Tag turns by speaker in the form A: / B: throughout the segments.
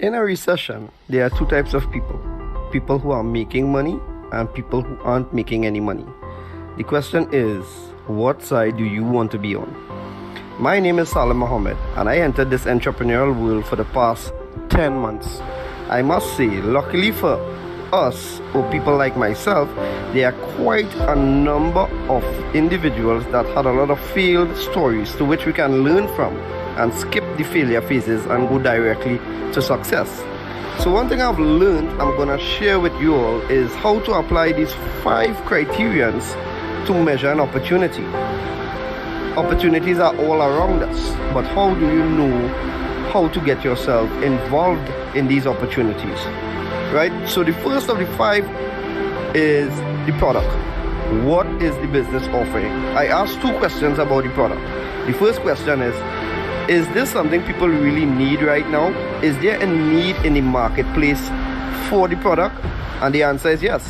A: In a recession, there are two types of people: people who are making money and people who aren't making any money. The question is, what side do you want to be on? My name is Salim Mohammed, and I entered this entrepreneurial world for the past 10 months. I must say, luckily for us, or people like myself, there are quite a number of individuals that had a lot of failed stories to which we can learn from and skip the failure phases and go directly to success. So one thing I've learned I'm gonna share with you all is how to apply these 5 criterions to measure an opportunity. Opportunities are all around us, but how do you know how to get yourself involved in these opportunities? Right? So the first of the 5 is the product. What is the business offering? I asked 2 questions about the product. The first question is this something people really need right now? Is there a need in the marketplace for the product? And the answer is yes.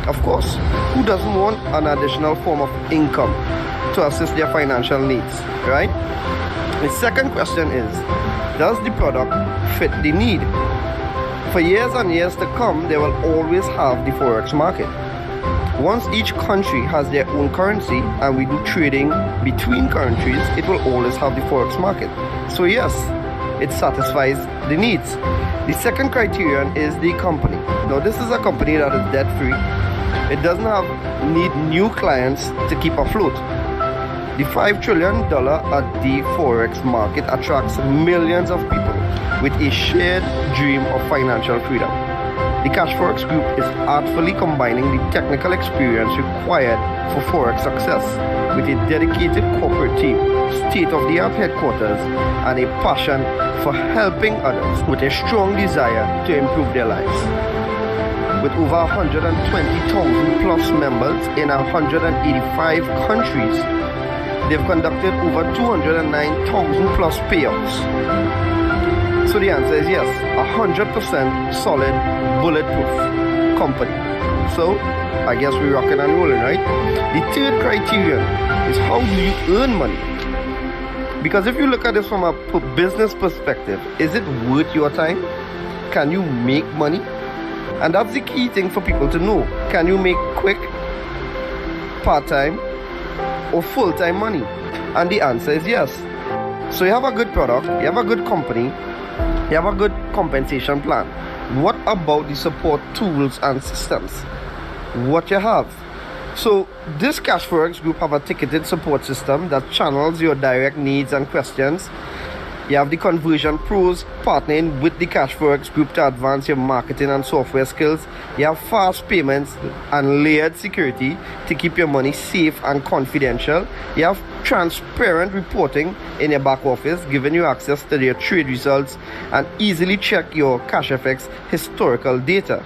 A: Of course. Who doesn't want an additional form of income to assist their financial needs, right? The second question is, does the product fit the need? For years and years to come, they will always have the Forex market. Once each country has their own currency and we do trading between countries, it will always have the Forex market. So yes, it satisfies the needs. The second criterion is the company. Now this is a company that is debt free. It doesn't need new clients to keep afloat. The $5 trillion a day Forex market attracts millions of people with a shared dream of financial freedom. The Cashfx group is artfully combining the technical experience required for Forex success with a dedicated corporate team, state-of-the-art headquarters, and a passion for helping others with a strong desire to improve their lives. With over 120,000 plus members in 185 countries, they've conducted over 209,000 plus payouts. So the answer is yes, 100% solid, bulletproof company. So I guess we're rocking and rolling, right? The third criterion is, how do you earn money? Because if you look at this from a business perspective, is it worth your time? Can you make money? And that's the key thing for people to know. Can you make quick, part-time, or full-time money? And the answer is yes. So you have a good product, you have a good company, you have a good compensation plan. What about the support tools and systems? What you have? So this Cashfx group have a ticketed support system that channels your direct needs and questions. You have the conversion pros partnering with the Cashfx group to advance your marketing and software skills. You have fast payments and layered security to keep your money safe and confidential. You have transparent reporting in your back office, giving you access to your trade results and easily check your Cashfx historical data.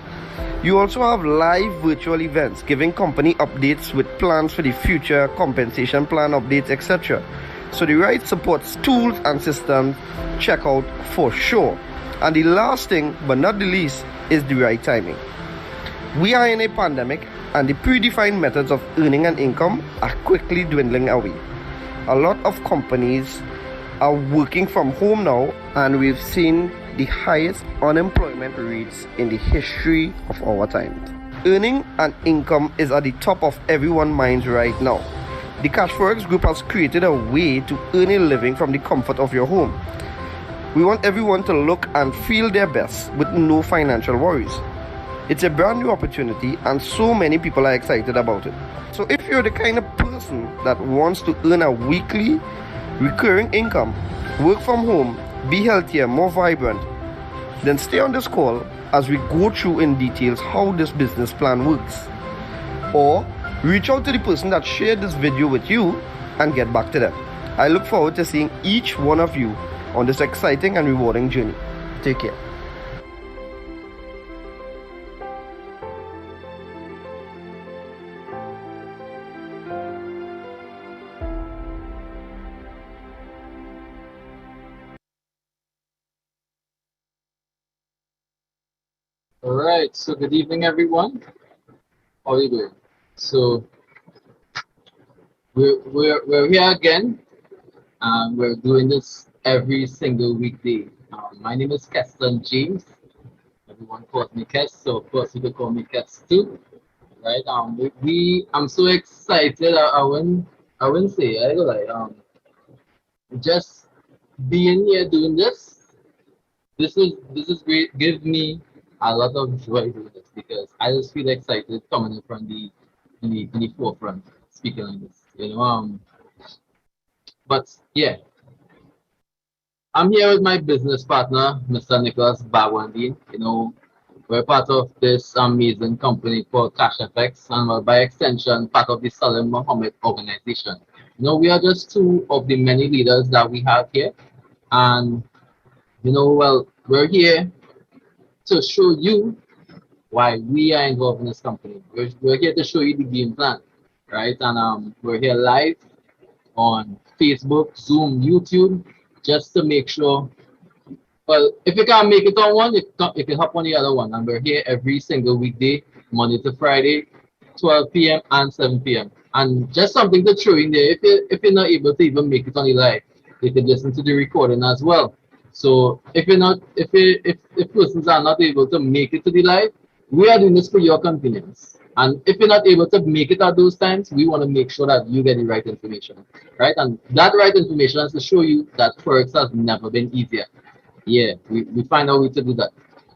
A: You also have live virtual events, giving company updates with plans for the future, compensation plan updates, etc. So the right support tools and systems, check out for sure. And the last thing, but not the least, is the right timing. We are in a pandemic, and the predefined methods of earning an income are quickly dwindling away. A lot of companies are working from home now, and we've seen the highest unemployment rates in the history of our time. Earning an income is at the top of everyone's minds right now. The Cashfx group has created a way to earn a living from the comfort of your home. We want everyone to look and feel their best with no financial worries. It's a brand new opportunity and so many people are excited about it. So if you're the kind of person that wants to earn a weekly recurring income, work from home, be healthier, more vibrant, then stay on this call as we go through in details how this business plan works. Or reach out to the person that shared this video with you and get back to them. I look forward to seeing each one of you on this exciting and rewarding journey. Take care.
B: All right, so good evening, everyone. How are you doing? So we're here again. We're doing this every single weekday. My name is Keston James. Everyone calls me Kes, so of course you can call me Kes too, right? I'm so excited. I wouldn't say I go like just being here doing this. This is great. Give me a lot of joy doing this because I just feel excited coming in from the forefront speaking like this. But yeah, I'm here with my business partner, Mr. Nicholas Bagwandine. We're part of this amazing company called Cashfx, and by extension, part of the Salim Mohammed organization. We are just two of the many leaders that we have here, and well, we're here to show you why we are involved in this company. We're here to show you the game plan, right? And we're here live on Facebook, Zoom, YouTube, just to make sure. Well, if you can't make it on one, you can hop on the other one. And we're here every single weekday, Monday to Friday, 12 p.m. and 7 p.m. And just something to throw in there, if you're not able to even make it on the live, you can listen to the recording as well. So if persons are not able to make it to the live, we are doing this for your convenience. And if you're not able to make it at those times, we want to make sure that you get the right information, right? And that right information is to show you that Forex has never been easier. Yeah, we find a way to do that.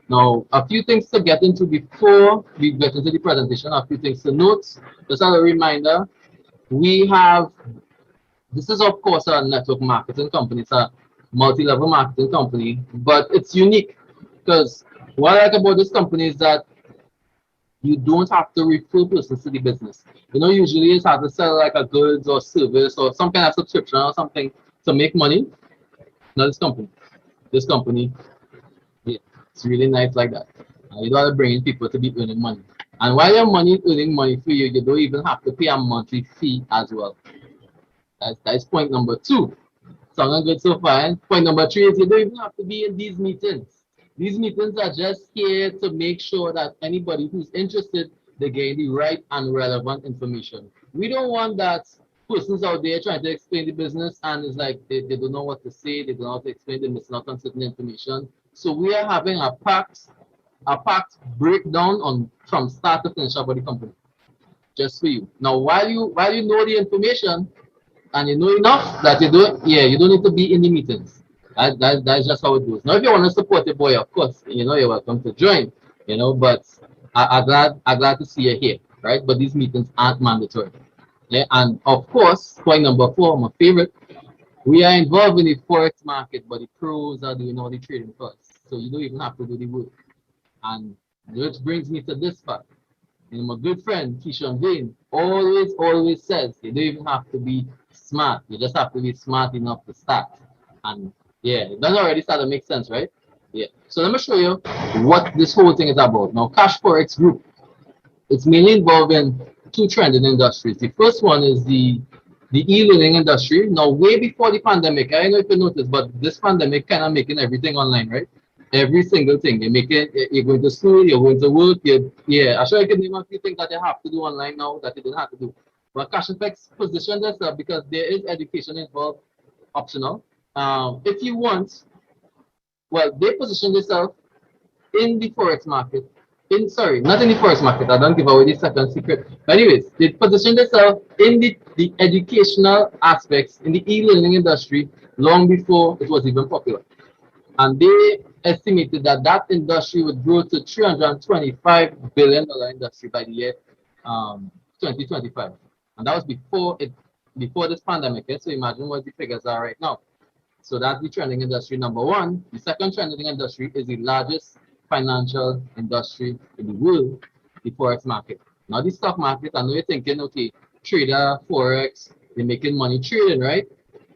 B: Now, a few things to get into before we get into the presentation, a few things to note. Just as a reminder, this is of course a network marketing company. It's a multi-level marketing company, but it's unique because what I like about this company is that you don't have to refer persons to the business. Usually it's hard to sell like a goods or service or some kind of subscription or something to make money. Not this company, yeah, it's really nice like that. You don't have to bring in people to be earning money. And while your money is earning money for you, you don't even have to pay a monthly fee as well. That's point number two. Sounding good so far. And point number three is you don't even have to be in these meetings. These meetings are just here to make sure that anybody who's interested, they get the right and relevant information. We don't want that persons out there trying to explain the business and it's like they don't know what to say, they don't know how to explain, they're missing out on certain information. So we are having a packed breakdown on from start to finish about the company. Just for you. Now while you know the information and you know enough that you don't need to be in the meetings. That's just how it goes. Now if you want to support your boy, of course, you're welcome to join. But I'm glad to see you here, right? But these meetings aren't mandatory. Yeah, and of course, point number four, my favorite, we are involved in the forex market, but the pros are doing all the trading for us. So you don't even have to do the work. And which brings me to this part. My good friend Keishon Vane always says you don't even have to be smart. You just have to be smart enough to start. And yeah, that already start to make sense, right? Yeah. So let me show you what this whole thing is about. Now, Cash Forex Group, it's mainly involved in two trending industries. The first one is the e-learning industry. Now, way before the pandemic, I don't know if you noticed, but this pandemic kind of making everything online, right? Every single thing. You're going to school, you're going to work, I'm sure I can name a few things that you have to do online now that you didn't have to do. But Cashfx positioned themselves because there is education involved, optional. If you want, well, they position themselves in the forex market. Not in the forex market. I don't give away the second secret. But anyways, they position themselves in the educational aspects in the e-learning industry long before it was even popular. And they estimated that industry would grow to $325 billion industry by the year 2025. And that was before this pandemic. So imagine what the figures are right now. So that's the trending industry number one. The second trending industry is the largest financial industry in the world, the forex market. Now the stock market, I know you're thinking, okay, trader, forex, they're making money trading, right?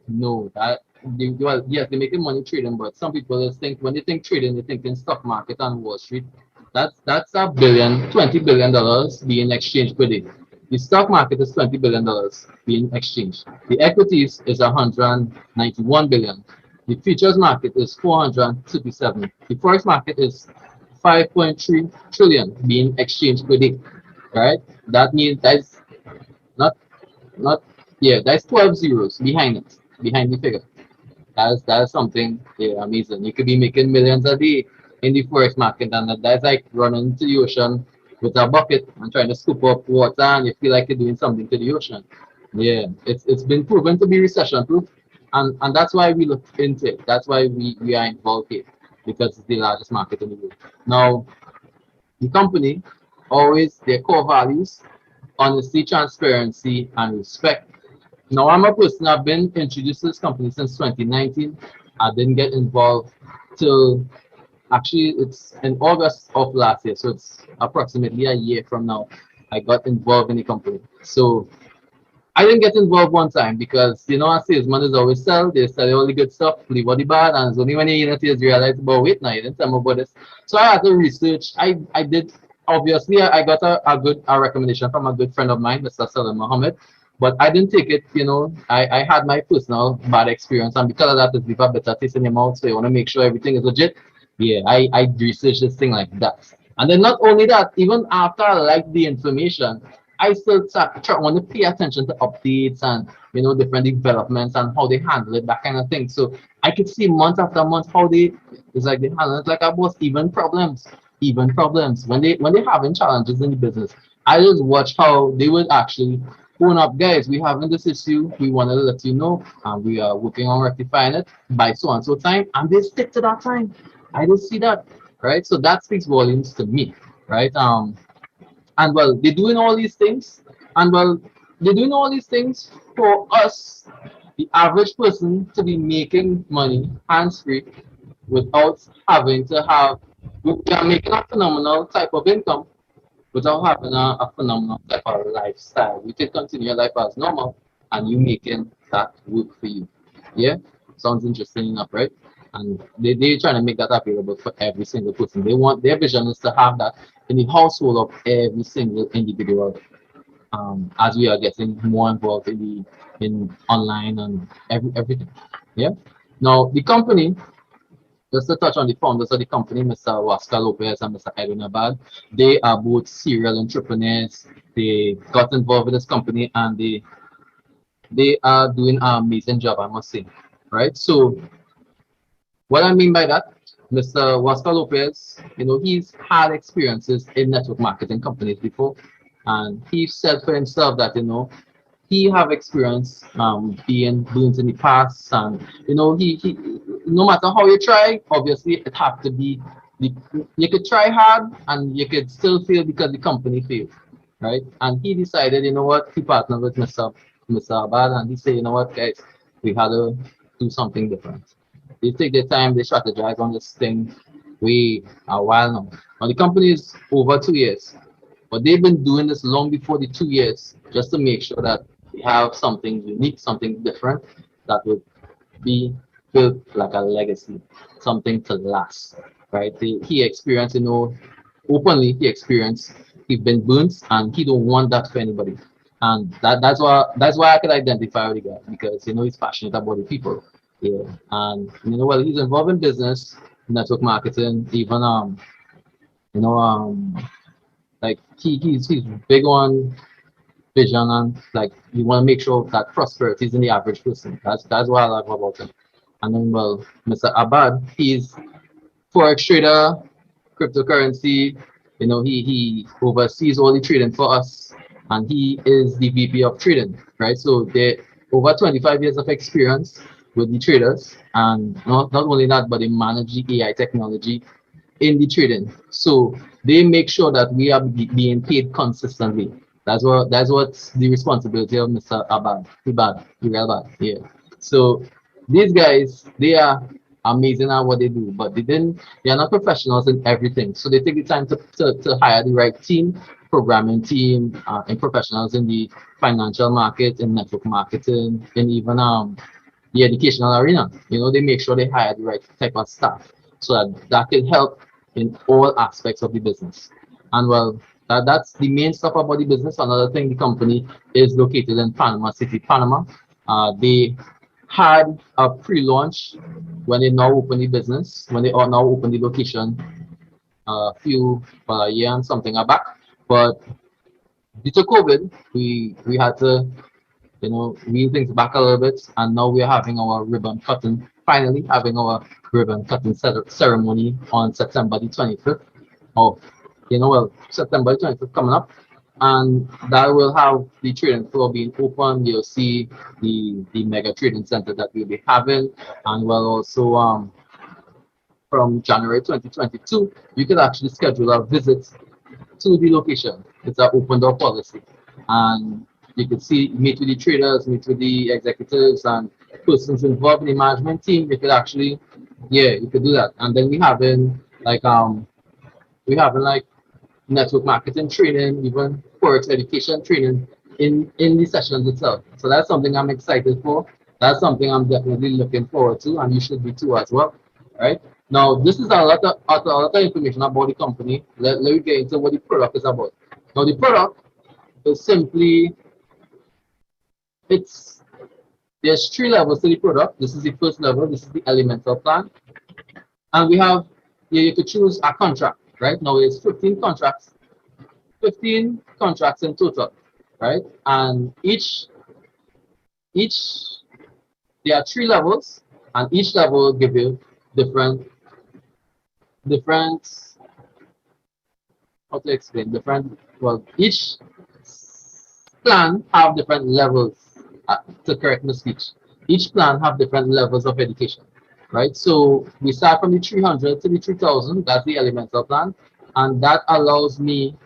B: No, yes, they're making money trading, but some people just think when they think trading, they think in stock market and Wall Street. That's $20 billion being exchanged per day. The stock market is $20 billion being exchanged. The equities is 191 billion. The futures market is 437. The forex market is 5.3 trillion being exchanged per day. Right? That means that's not that's 12 zeros behind it, behind the figure. That's something, yeah, amazing. You could be making millions a day in the forex market, and that's like running into the ocean with a bucket and trying to scoop up water, and you feel like you're doing something to the ocean. Yeah, it's been proven to be recession proof, and that's why we look into it. That's why we are involved here, because it's the largest market in the world. Now, the company always their core values: honesty, transparency, and respect. Now, I'm a person, I've been introduced to this company since 2019. I didn't get involved till actually it's in August of last year. So it's approximately a year from now. I got involved in the company. So I didn't get involved one time because you know a salesman is always sell, they sell all the good stuff, leave all the bad, and it's only when you in you realize, but wait now, you didn't tell me about this. So I had to research. I did obviously I got a recommendation from a good friend of mine, Mr. Salam Mohammed. But I didn't take it, you know. I had my personal bad experience, and because of that, it's leave a better taste in your mouth. So you want to make sure everything is legit. Yeah, I researched this thing like that. And then not only that, even after I liked the information, I still want to pay attention to updates and different developments and how they handle it, that kind of thing. So I could see month after month how it's like they handle it like I was even problems when they having challenges in the business. I just watch how they would actually phone up, guys. We having this issue. We want to let you know, and we are working on rectifying it by so and so time, and they stick to that time. I just see that, right? So that speaks volumes to me, right? And well, they're doing all these things, and well, they're doing all these things for us, the average person, to be making money hands free without having to have. We are making a phenomenal type of income without having a phenomenal type of lifestyle. We can continue your life as normal, and you making that work for you. Yeah, sounds interesting enough, right? And they're trying to make that available for every single person. They want their vision is to have that in the household of every single individual. As we are getting more involved in online and everything. Yeah. Now the company, just to touch on the founders of the company, Mr. Oscar Lopez and Mr. Edwin Abad, they are both serial entrepreneurs. They got involved with this company, and they are doing an amazing job, I must say. Right? So what I mean by that, Mr. Oscar Lopez, he's had experiences in network marketing companies before, and he said for himself that he have experience being doing in the past, and he no matter how you try, obviously it have to be you could try hard and you could still fail because the company failed, right? And he decided, what, he partnered with Mr. Abad, and he said, what, guys, we had to do something different. They take their time, they strategize on this thing. We are a while now. Now the company is over 2 years, but they've been doing this long before the 2 years, just to make sure that we have something unique, something different that would be built like a legacy, something to last, right? He experienced, openly he experienced, he's been burnt, and he don't want that for anybody. And that's why I could identify with the guy, because he's passionate about the people. Yeah. And well, he's involved in business, network marketing, even you know um like he's big on vision, and like you want to make sure that prosperity is in the average person. That's what I love about him. And then well, Mr. Abad, he's forex trader, cryptocurrency. He oversees all the trading for us, and he is the VP of trading, right? So they over 25 years of experience with the traders, and not only that, but they manage the AI technology in the trading. So they make sure that we are being paid consistently. That's what's the responsibility of Mr. Abad, Ibad, yeah. So these guys, they are amazing at what they do, but they are not professionals in everything. So they take the time to hire the right team, programming team, and professionals in the financial market, in network marketing, and even the educational arena. They make sure they hire the right type of staff, so that can help in all aspects of the business. And well, that's the main stuff about the business. Another thing, the company is located in Panama City, Panama. They had a pre-launch when they now open the business, when they are now open the location a year and something back. But due to COVID, we had to wheel things back a little bit, and now we're having our ribbon cutting finally having our ribbon cutting ceremony on September the 25th of, September the 25th coming up. And that will have the trading floor being open. You'll see the mega trading center that we'll be having, and we'll also from January 2022, you can actually schedule a visit to the location. It's an open door policy, and you can meet with the traders, meet with the executives and persons involved in the management team. You could actually, you could do that. And then we having like network marketing training, even forex education training in the sessions itself. So that's something I'm excited for. That's something I'm definitely looking forward to, and you should be too as well. Right now, this is a lot of information about the company. Let me get into what the product is about. Now, the product is simply there's 3 levels to the product. This is the first level. This is the elemental plan, and we have you could choose a contract. Right now, it's 15 contracts. 15 contracts in total, right? And there are 3 levels, and each level will give you different how to explain each plan have different levels, to correct my speech. Each plan have different levels of education, right? So we start from the 300 to the 3000. That's the elemental plan, and that allows me,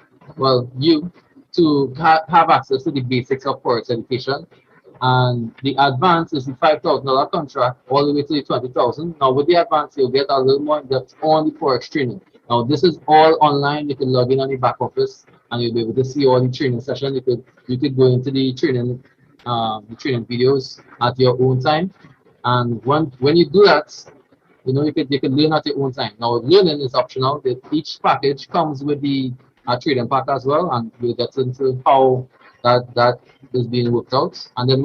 B: you, to have access to the basics of forex education. And the advance is the $5,000 contract all the way to the 20,000. Now with the advance, you'll get a little more in depth on the forex training. Now this is all online. You can log in on the back office, and you'll be able to see all the training session. You could go into the training videos at your own time. And when you do that, you can learn at your own time. Now learning is optional. Each package comes with the trading pack as well, and we'll get into how that is being worked out. And then,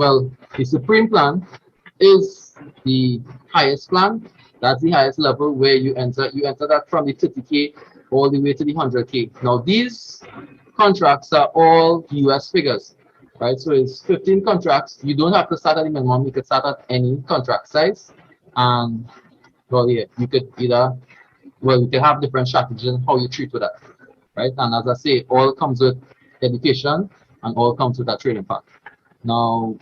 B: the supreme plan is the highest plan. That's the highest level where you enter that from the 30K all the way to the 100K. Now these contracts are all US figures, right? So it's 15 contracts. You don't have to start at the minimum. You could start at any contract size, and you could you can have different strategies on how you treat with that, right? And as I say, all comes with education, and all comes with that trading pack. Now,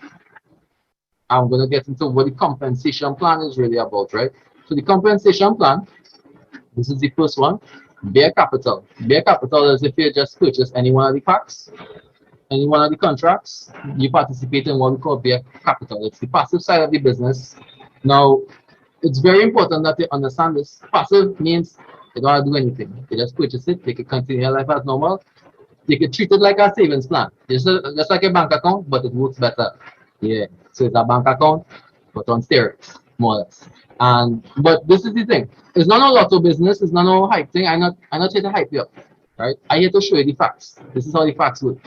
B: I'm going to get into what the compensation plan is really about, right? So the compensation plan, this is the first one, bare capital. Bare capital is if you just purchase any one of the packs, any one of the contracts, you participate in what we call bare capital. It's the passive side of the business. Now, it's very important that you understand this. Passive means you don't have to do anything. You just purchase it, they can continue your life as normal. They can treat it like a savings plan. Just like a bank account, but it works better. Yeah. So it's a bank account, but on steroids, more or less. But this is the thing. It's not a lotto business, it's not no hype thing. I'm not here to hype you up. Right? I'm here to show you the facts. This is how the facts work.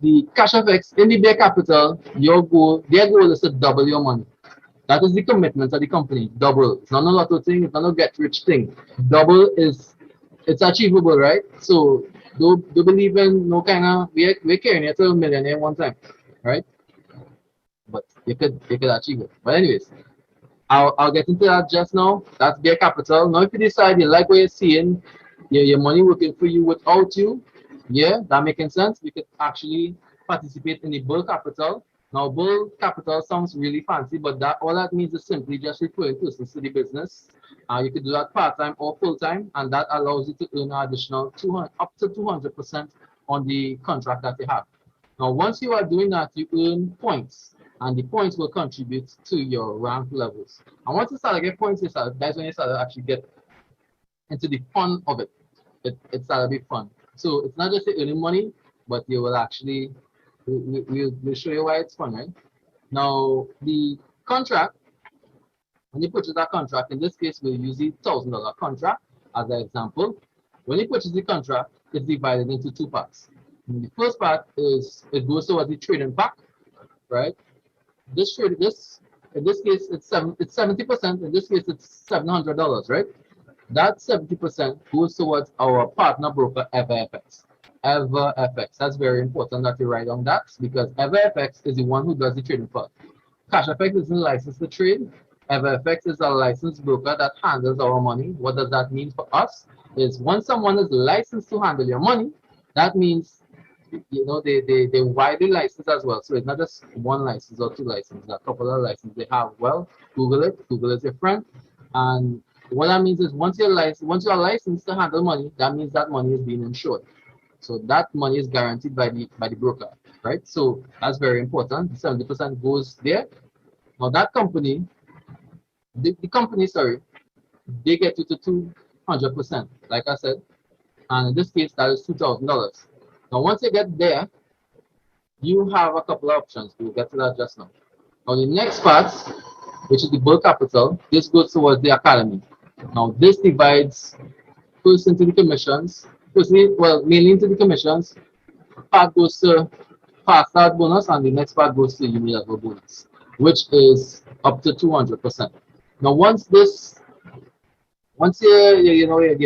B: The Cashfx in the bare capital, their goal is to double your money. That is the commitment of the company. Double. It's not a lotto thing, it's not a get rich thing. Double it's achievable, right? So don't believe in no kind of we're carrying it to a millionaire one time, right? But you could achieve it. But anyways, I'll get into that just now. That's bare capital. Now if you decide you like what you're seeing, your money working for you without you, that making sense. You could actually participate in the bull capital. Now bull capital sounds really fancy, but all that means is simply just referring persons to the business. You could do that part-time or full-time, and that allows you to earn an additional up to 200% on the contract that you have. Now, once you are doing that, you earn points, and the points will contribute to your rank levels. And once you start to get points, that's when you start to actually get into the fun of it. It started to be fun. So it's not just earning money, but you will actually, we'll show you why it's fun, right? Now, the contract, when you purchase that contract, in this case, we'll use the $1,000 contract as an example. When you purchase the contract, it's divided into 2 parts. And the first part is, it goes towards the trading pack, right? In this case, it's 70%. In this case, it's $700, right? That 70% goes towards our partner broker, EverFX. EverFX. That's very important that you write on that, because EverFX is the one who does the trading part. Cashfx isn't licensed to trade. FFX is a licensed broker that handles our money. What does that mean for us? Is once someone is licensed to handle your money, that means they widely licensed as well. So it's not just one license or two licenses, a couple of licenses they have. Well, Google it. Google is your friend. And what that means is once you're licensed to handle money, that means that money is being insured. So that money is guaranteed by the broker, right? So that's very important. 70% goes there. Now that company, the company, sorry, they get you to 200%, like I said. And in this case, that is $2,000. Now, once you get there, you have a couple of options. We'll get to that just now. Now, the next part, which is the bulk capital, this goes towards the academy. Now, this divides first into the commissions, mainly into the commissions. Part goes to Passcode bonus, and the next part goes to Uni Level bonus, which is up to 200%. Now, once you're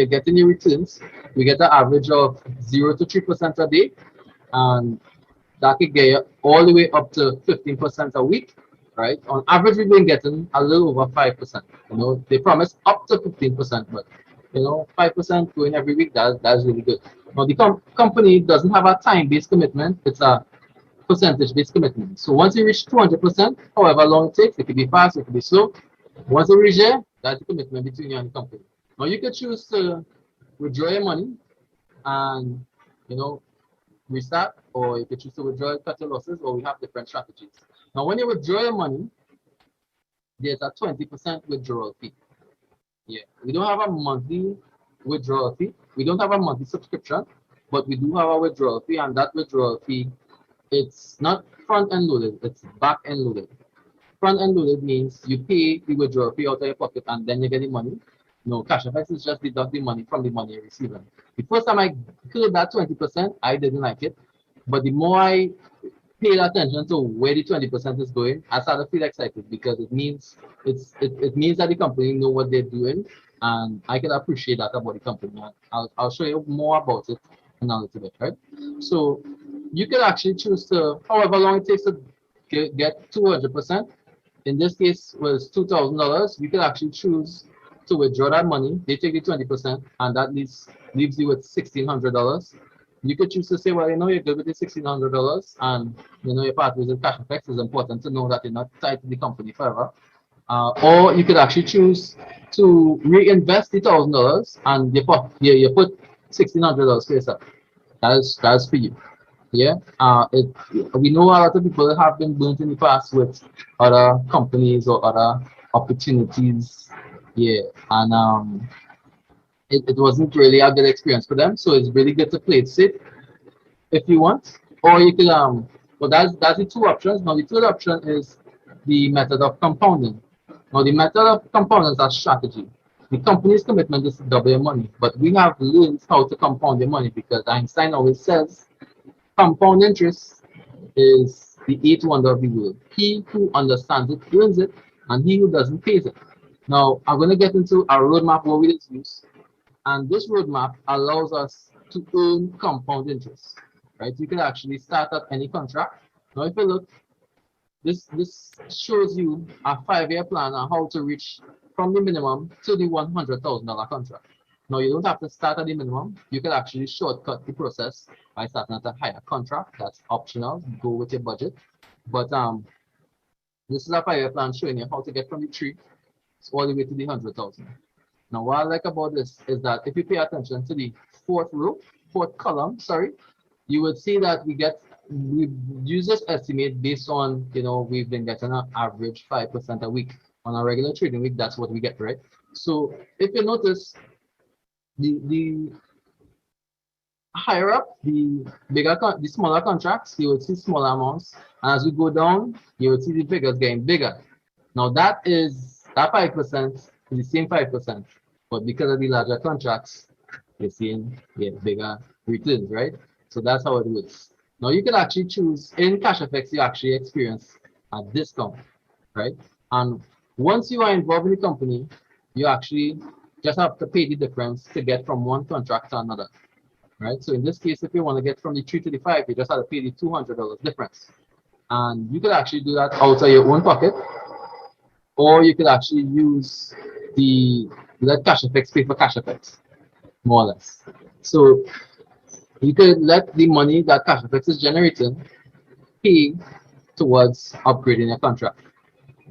B: getting your returns, we get an average of 0 to 3% a day, and that could get you all the way up to 15% a week, right? On average, we've been getting a little over 5%. They promise up to 15%, but 5% going every week, that's really good. Now, the company doesn't have a time-based commitment, it's a percentage-based commitment. So once you reach 200%, however long it takes, it could be fast, it could be slow. Once you reach there, that's the commitment between you and the company. Now, you could choose to withdraw your money and, restart, or you could choose to withdraw, cut your losses, or we have different strategies. Now, when you withdraw your money, there's a 20% withdrawal fee. Yeah, we don't have a monthly withdrawal fee. We don't have a monthly subscription, but we do have a withdrawal fee, and that withdrawal fee, it's not front-end loaded, it's back-end loaded. Front-end loaded means you pay the withdrawal fee out of your pocket and then you get the money. No, Cashfx is just deduct the money from the money you're receiving. The first time I cleared that 20%, I didn't like it. But the more I paid attention to where the 20% is going, I started to feel excited because it means it means that the company know what they're doing, and I can appreciate that about the company. I'll show you more about it in a little bit, right? So you can actually choose to, however long it takes to get 200%. In this case was $2,000. You can actually choose to withdraw that money. They take the 20%, and that leaves you with $1,600. You could choose to say, well, you're good with the $1,600, and your part with Cashfx. It's important to know that you're not tied to the company forever. Or you could actually choose to reinvest the $1,000, and you put $1,600 for yourself. That's for you. Yeah, we know a lot of people have been burnt in the past with other companies or other opportunities. Yeah, and it wasn't really a good experience for them. So it's really good to play it safe if you want, or you can well, that's the two options. Now the third option is the method of compounding. Now the method of compounding is a strategy. The company's commitment is to double your money, but we have learned how to compound your money because Einstein always says compound interest is the eighth wonder of the world. He who understands it earns it, and he who doesn't pays it. Now, I'm going to get into a roadmap where we use, and this roadmap allows us to earn compound interest. Right? You can actually start at any contract. Now, if you look, this shows you a 5-year plan on how to reach from the minimum to the $100,000 contract. Now, you don't have to start at the minimum. You can actually shortcut the process by starting at a higher contract. That's optional. Go with your budget. But this is a 5-year plan showing you how to get from the tree all the way to the 100,000. Now, what I like about this is that if you pay attention to the fourth column, you would see that we use this estimate based on, we've been getting an average 5% a week. On a regular trading week, that's what we get, right? So if you notice, the higher up, the smaller contracts, you will see smaller amounts. And as we go down, you will see the figures getting bigger. Now that 5% is the same 5%, but because of the larger contracts, you're seeing bigger returns, right? So that's how it works. Now you can actually choose in Cashfx, you actually experience a discount, right? And once you are involved in the company, you actually just have to pay the difference to get from one contract to another, right? So in this case, if you want to get from the 3 to the 5, you just have to pay the $200 difference. And you could actually do that out of your own pocket. or you could actually use the let Cashfx pay for Cashfx, more or less. So you could let the money that Cashfx is generating pay towards upgrading your contract.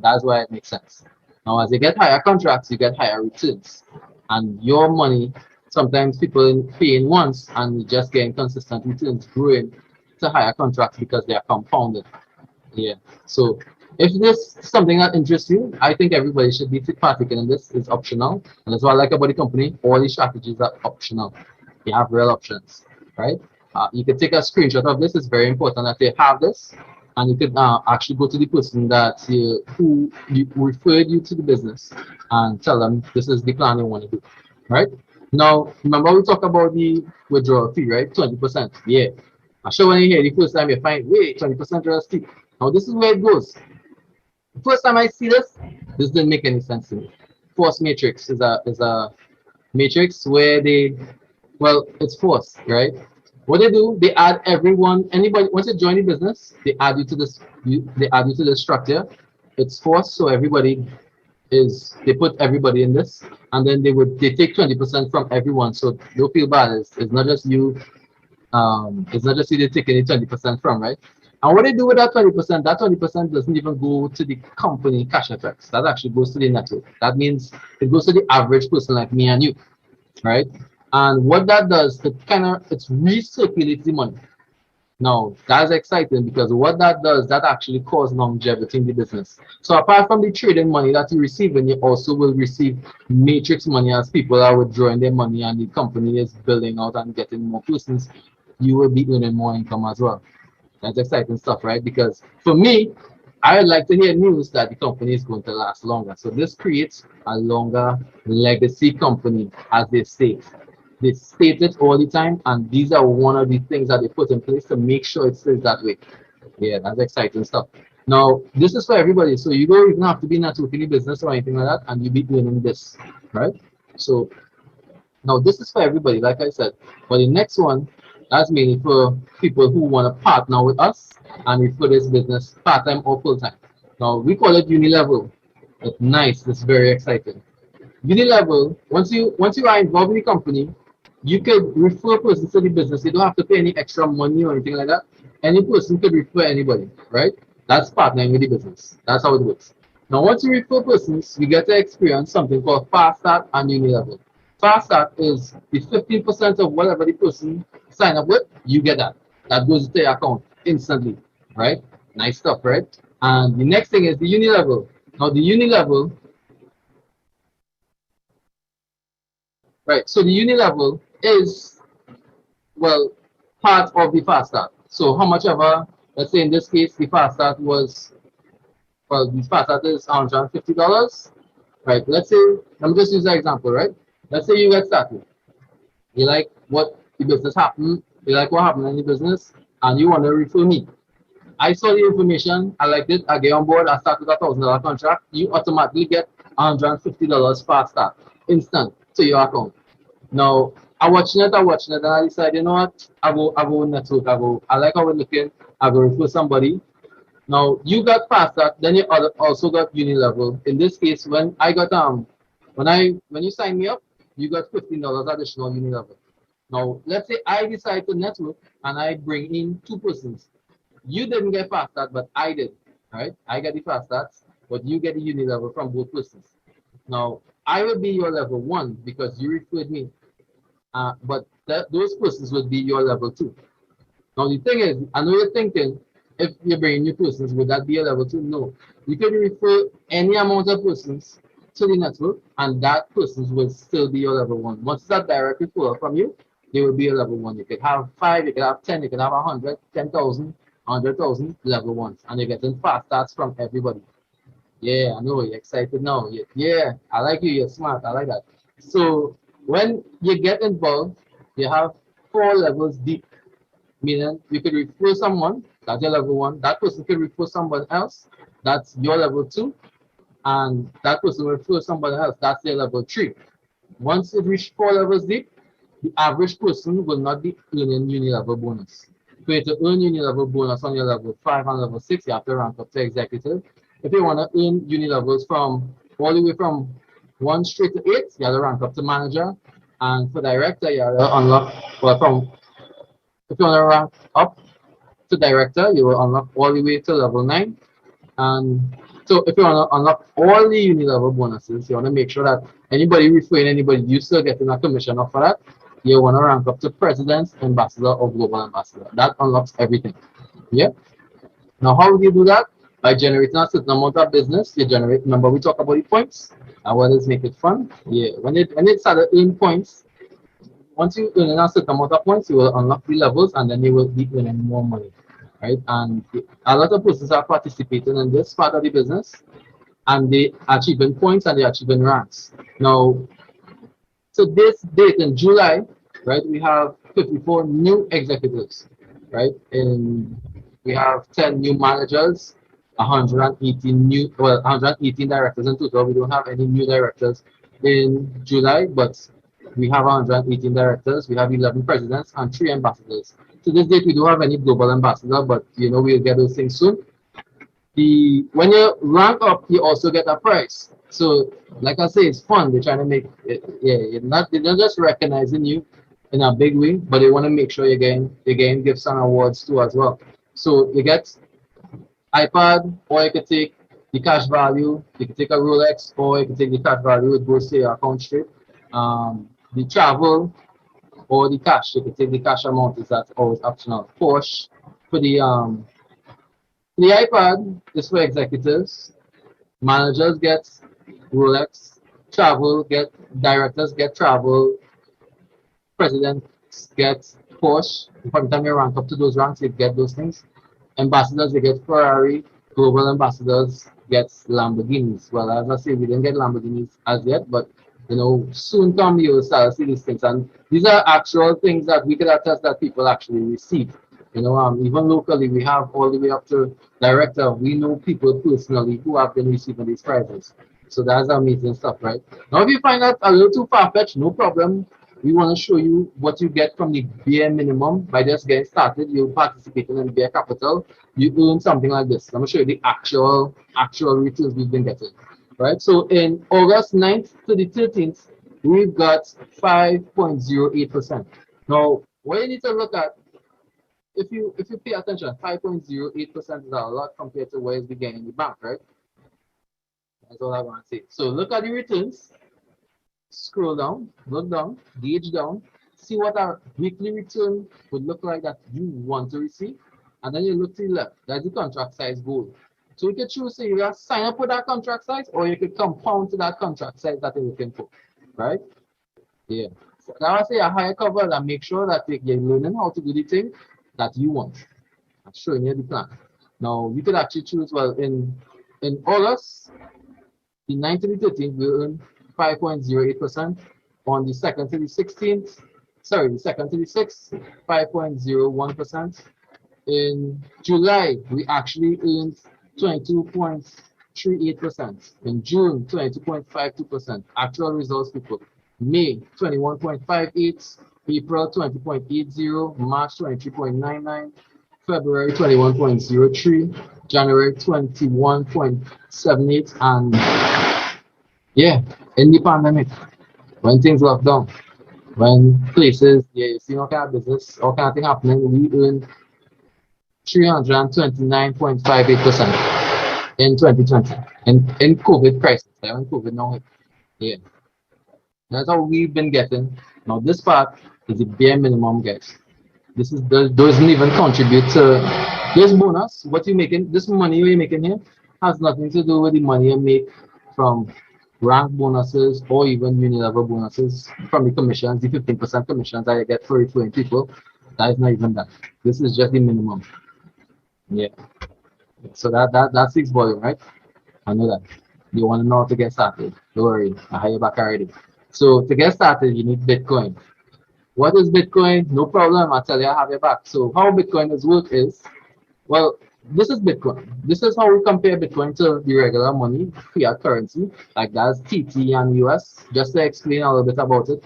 B: That's why it makes sense. Now, as you get higher contracts, you get higher returns, and your money. Sometimes people pay in once, and you just getting consistent returns, growing to higher contracts because they are compounded. Yeah. So if this is something that interests you, I think everybody should be partaking in this. It's optional. And that's what I like about the company. All these strategies are optional. You have real options, right? You can take a screenshot of this. It's very important that they have this. And you could actually go to the person that who referred you to the business and tell them this is the plan you want to do, right? Now, remember we talked about the withdrawal fee, right? 20%. Yeah. I'm sure when you hear the first time you find, wait, 20% just steep. Now this is where it goes. The first time I see this didn't make any sense to me. Force matrix is a matrix where they, well, it's force, right? What they do, they add everyone, anybody once you join the business, they add you to this, they add you to the structure. It's forced, so everybody is they put everybody in this, and then they take 20% from everyone, so don't feel bad. It's not just you it's not just you they're taking the 20% from, right? And what they do with that 20% doesn't even go to the company Cashfx. That actually goes to the network. That means it goes to the average person like me and you, right? And what that does, it's recirculates the money. Now, that's exciting because what that does, that actually causes longevity in the business. So apart from the trading money that you receive, and you also will receive matrix money as people are withdrawing their money and the company is building out and getting more persons, you will be earning more income as well. That's exciting stuff, right? Because for me, I would like to hear news that the company is going to last longer. So this creates a longer legacy company, as they say. They state it all the time, and these are one of the things that they put in place to make sure it stays that way. Yeah, that's exciting stuff. Now, this is for everybody, so you don't even have to be in a totally business or anything like that, and you'll be doing this, right? So now this is for everybody, like I said. But the next one, that's mainly for people who want to partner with us and refer this business part-time or full-time. Now we call it Uni Level. It's nice, it's very exciting. Uni Level, once you are involved in the company, you could refer persons to the business. You don't have to pay any extra money or anything like that. Any person could refer anybody, right? That's partnering with the business. That's how it works. Now, once you refer persons, you get to experience something called Fast Start and Uni Level. Fast Start is the 15% of whatever the person sign up with, you get that. That goes to your account instantly, right? Nice stuff, right? And the next thing is the Uni Level. Now, the Uni Level, right? So the Uni Level is, well, part of the fast start. So how much ever, let's say in this case, the fast start was, well, the fast start is $150, right? Let's say, let me just use that example, right? Let's say you get started. You like what the business happened, you like what happened in the business, and you want to refer me. I saw the information, I liked it, I get on board, I start with $1,000 contract, you automatically get $150 fast start, instant to your account. Now, I watching it, and I decided, you know what? I go network. I like how we're looking. I go refer somebody. Now, you got past that, then you also got Uni Level. In this case, when I got when you sign me up, you got $15 additional Uni Level. Now, let's say I decide to network and I bring in two persons. You didn't get past that, but I did. Right? I get the fast stats, but you get the Uni Level from both persons. Now, I will be your level one because you referred me. But those persons would be your level two. Now the thing is, I know you're thinking, if you're bringing new persons, would that be a level two? No. You can refer any amount of persons to the network, and that persons will still be your level one. Once that direct referral from you, they will be a level one. You could have 5, you could have 10, you could have 100, 10,000, 100,000 level ones, and you're getting fast starts from everybody. Yeah, I know you're excited now. Yeah, I like you. You're smart. I like that. So when you get involved, you have 4 levels deep. Meaning you could refer someone, that's your level one. That person could refer someone else, that's your level two, and that person will refer someone else, that's their level three. Once it reaches 4 levels deep, the average person will not be earning Uni Level bonus. For you to earn Uni Level bonus on your level 5 and level 6, you have to rank up to executive. if you want to earn uni levels from all the way from 1 straight to 8, you have to rank up to manager. And for director, you have to unlock, well, from, if you want to rank up to director, you will unlock all the way to level 9. And so if you want to unlock all the uni level bonuses, you want to make sure that anybody referring anybody, you still getting a commission off for that. You want to rank up to president, ambassador, or global ambassador. That unlocks everything. Yeah. Now, how do you do that? By generating a certain amount of business. You generate, remember we talk about the points and what is make it fun. Yeah. When it started earning points, once you earn a certain amount of points, you will unlock the levels and then you will be earning more money. Right? And a lot of persons are participating in this part of the business and they achieving points and they achieving ranks. Now, so this date in July, right, we have 54 new executives, right? And we have 10 new managers, 118 directors in total. We don't have any new directors in July, but we have 118 directors. We have 11 presidents and 3 ambassadors. To this date, we don't have any global ambassador, but you know we'll get those things soon. When you rank up, you also get a prize. So, like I say, it's fun. They're trying to make it, yeah. They're not just recognizing you in a big way, but they want to make sure you're getting gifts and awards too as well. So you get iPad, or you could take the cash value. You could take a Rolex, or you could take the cash value. It goes to your account straight. The travel or the cash. You could take the cash amount. That's always optional. Porsche for the iPad is for executives. Managers get Rolex. Travel get directors get travel. Presidents get Porsche. From the time you rank up to those ranks, you get those things. Ambassadors, they get Ferrari. Global ambassadors get Lamborghinis. Well, as I say, we didn't get Lamborghinis as yet, but you know, soon come you will start to see these things. And these are actual things that we can attest that people actually receive. You know, even locally, we have all the way up to director. We know people personally who have been receiving these prizes. So that's amazing stuff, right? Now, if you find that a little too far-fetched, no problem. We want to show you what you get from the bare minimum by just getting started. You participating in bare capital, you earn something like this. I'm going to show you the actual returns we've been getting. Right? So in August 9th to the 13th, we've got 5.08%. Now, what you need to look at, if you pay attention, 5.08% is a lot compared to what is we getting in the bank, right? That's all I want to say. So look at the returns. Scroll down, look down, gauge down, see what our weekly return would look like that you want to receive, and then you look to the left. That's the contract size goal. So you can choose to either sign up with that contract size or you could compound to that contract size that you're looking for, right? Yeah. So now I say a higher cover and make sure that you're learning how to do the thing that you want. I'm showing you the plan. Now you could actually choose, well, in August, the 9th to the 13th, we earn 5.08%. On the 2nd to the 16th, sorry, the 2nd to the 6th, 5.01%. In July, we actually earned 22.38%. In June, 22.52%. Actual results, people. May, 21.58. April, 20.80. March, 23.99. February, 21.03. January, 21.78. And yeah, in the pandemic, when things locked down, when places, yeah, you see all kind of business, all kind of thing happening, we earned 329.58% in 2020 in COVID crisis. When COVID now hit. Yeah. That's how we've been getting. Now this part is the bare minimum, guys. This is doesn't even contribute to this bonus. What you making, this money you're making here has nothing to do with the money you make from rank bonuses or even uni level bonuses from the commissions, the 15% commissions that you get for referring people. That is not even that. This is just the minimum. Yeah. So that speaks volume, right? I know that. You want to know how to get started. Don't worry, I have your back already. So to get started, you need Bitcoin. What is Bitcoin? No problem. I'll tell you, I have your back. So how Bitcoin is work is, well, this is Bitcoin. This is how we compare Bitcoin to the regular money, fiat currency, like that's TT and US. Just to explain a little bit about it.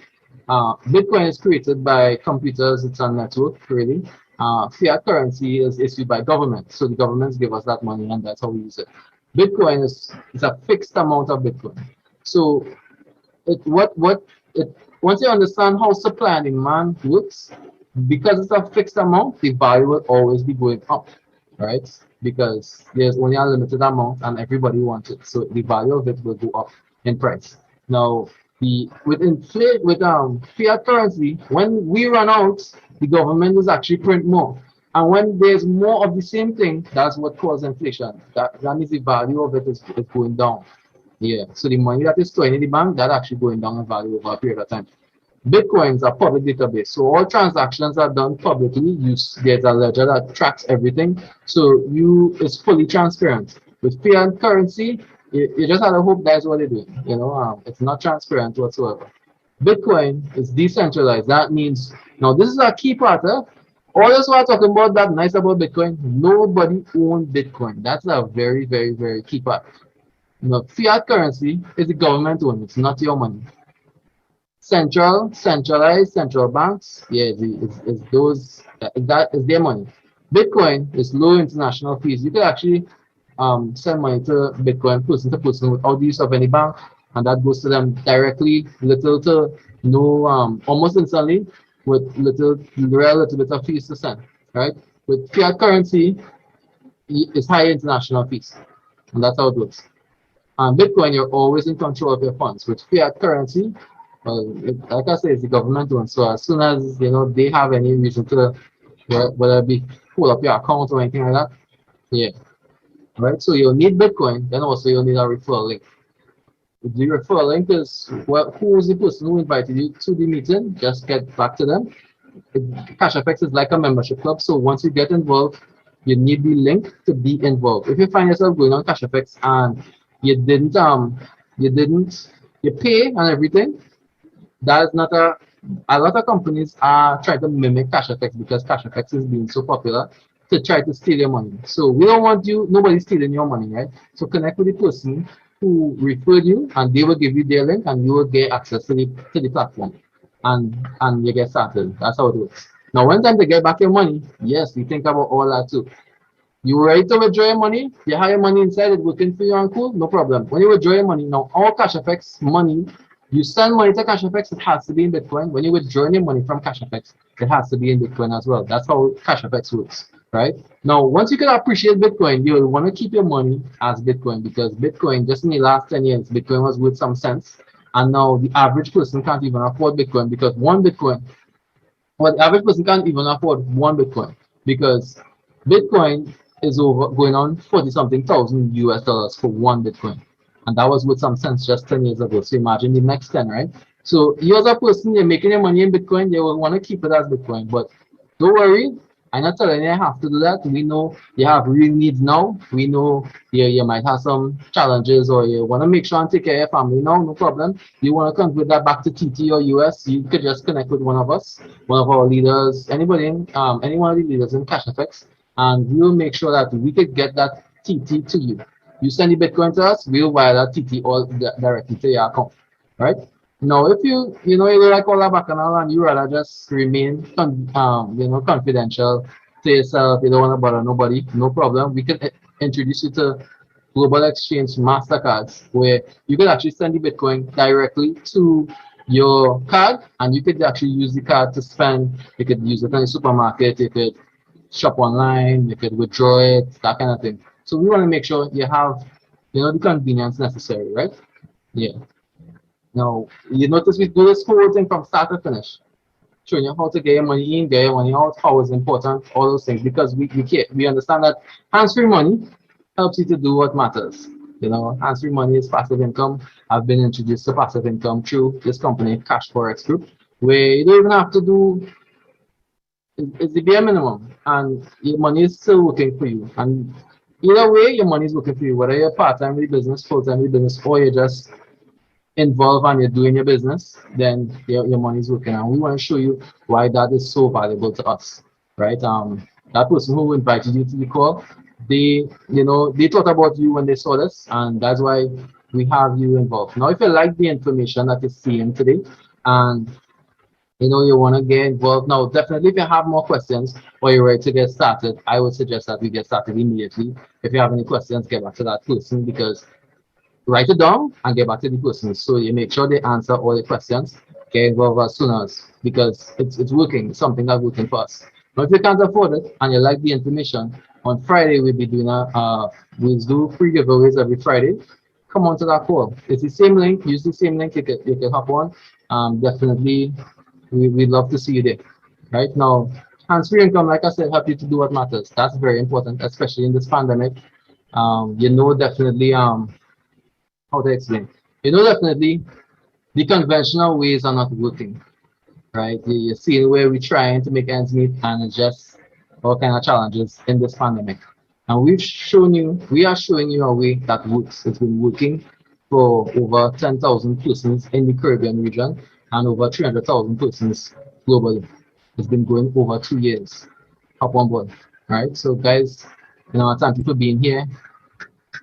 B: Bitcoin is created by computers. It's a network, really. Fiat currency is issued by government. So the governments give us that money and that's how we use it. Bitcoin is a fixed amount of Bitcoin. So once you understand how supply and demand works, because it's a fixed amount, the value will always be going up, right? Because there's only a limited amount and everybody wants it, so the value of it will go up in price. Now, with fiat currency, when we run out, the government is actually print more. And when there's more of the same thing, that's what causes inflation. That means the value of it is going down. Yeah, so the money that is stored in the bank, that actually going down in value over a period of time. Bitcoins are public database, so all transactions are done publicly. There's a ledger that tracks everything, so it's fully transparent. With fiat currency, you just have to hope that's what they're doing. It's not transparent whatsoever. Bitcoin is decentralized. That means now this is a key part. All this we're talking about that nice about Bitcoin. Nobody owns Bitcoin. That's a very, very, very key part. Fiat currency is the government owned. It's not your money. Centralized central banks, yeah, is those that is their money. Bitcoin is low international fees. You could actually send money to Bitcoin person to person without the use of any bank, and that goes to them directly, little to no, almost instantly, with little bit of fees to send. Right? With fiat currency, it's high international fees, and that's how it works. And Bitcoin, you're always in control of your funds. With fiat currency, like I say, it's the government one. So as soon as they have any reason to, whether it be pull up your account or anything like that, yeah, right. So you'll need Bitcoin. Then also you'll need a referral link. The referral link is who is the person who invited you to the meeting? Just get back to them. Cashfx is like a membership club. So once you get involved, you need the link to be involved. If you find yourself going on Cashfx and you pay and everything, that is not a lot of companies are trying to mimic Cashfx because Cashfx is being so popular to try to steal your money. So we don't want nobody stealing your money, right? So connect with the person who referred you and they will give you their link and you will get access to the platform and you get started. That's how it works. Now, when time to get back your money, yes, you think about all that too. You ready to withdraw your money? You have your money inside it working for you and cool? No problem. When you withdraw your money, now all Cashfx money, you send money to Cashfx, it has to be in Bitcoin. When you withdraw your money from Cashfx, it has to be in Bitcoin as well. That's how Cashfx works, right? Now, once you can appreciate Bitcoin, you'll want to keep your money as Bitcoin because Bitcoin, just in the last 10 years, Bitcoin was worth some sense. And now the average person can't even afford Bitcoin because the average person can't even afford one Bitcoin because Bitcoin is going on 40 something thousand US dollars for one Bitcoin. And that was with some sense just 10 years ago. So imagine the next 10, right? So you as a person, you're making your money in Bitcoin, they will want to keep it as Bitcoin. But don't worry, I'm not telling you have to do that. We know you have real needs now. We know you might have some challenges or you want to make sure and take care of your family now, no problem. You want to convert that back to TT or US, you could just connect with one of us, one of our leaders, any one of the leaders in Cashfx, and we'll make sure that we could get that TT to you. You send the Bitcoin to us, we'll wire that TT all directly to your account, right? Now, if you don't like all that bacchanal and you rather just remain confidential to yourself, you don't want to bother nobody, no problem. We can introduce you to Global Exchange Mastercards where you can actually send the Bitcoin directly to your card and you could actually use the card to spend. You could use it in the supermarket, you could shop online, you could withdraw it, that kind of thing. So we want to make sure you have the convenience necessary, right? Yeah. Now, you notice we do this whole thing from start to finish. Showing you how to get your money in, get your money out, how it's important, all those things. Because we understand that hands-free money helps you to do what matters. Hands-free money is passive income. I've been introduced to passive income through this company, Cashfx Group, where you don't even have to do it's the bare minimum, and your money is still working for you. And either way, your money is working for you, whether you're part-time with business, full-time with business, or you're just involved and you're doing your business, then your money is working. And we want to show you why that is so valuable to us, right? That person who invited you to the call, they thought about you when they saw this, and that's why we have you involved. Now, if you like the information that you're seeing today, and you know, you want to get involved. Now, definitely, if you have more questions or you're ready to get started, I would suggest that we get started immediately. If you have any questions, get back to that person, because write it down and get back to the person. So you make sure they answer all the questions, get involved as soon as, because it's working. It's something that's working for us. Now, if you can't afford it and you like the information, on Friday we'll be doing we'll do free giveaways every Friday. Come on to that call. It's the same link. Use the same link. You can hop on. Definitely, we'd love to see you there. Right now, hands-free income, like I said, help you to do what matters. That's very important, especially in this pandemic. You know, definitely how to explain. You know, definitely the conventional ways are not working, right? You're seeing where we're trying to make ends meet, and it's just all kind of challenges in this pandemic. And we are showing you a way that works. It's been working for over 10,000 persons in the Caribbean region and over 300,000 persons globally. It's been going over 2 years. Hop on board, right? So, guys, you know, thank you for being here.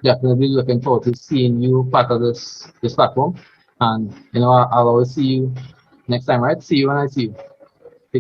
B: Definitely looking forward to seeing you part of this platform. And you know, I'll always see you next time, right? See you when I see you.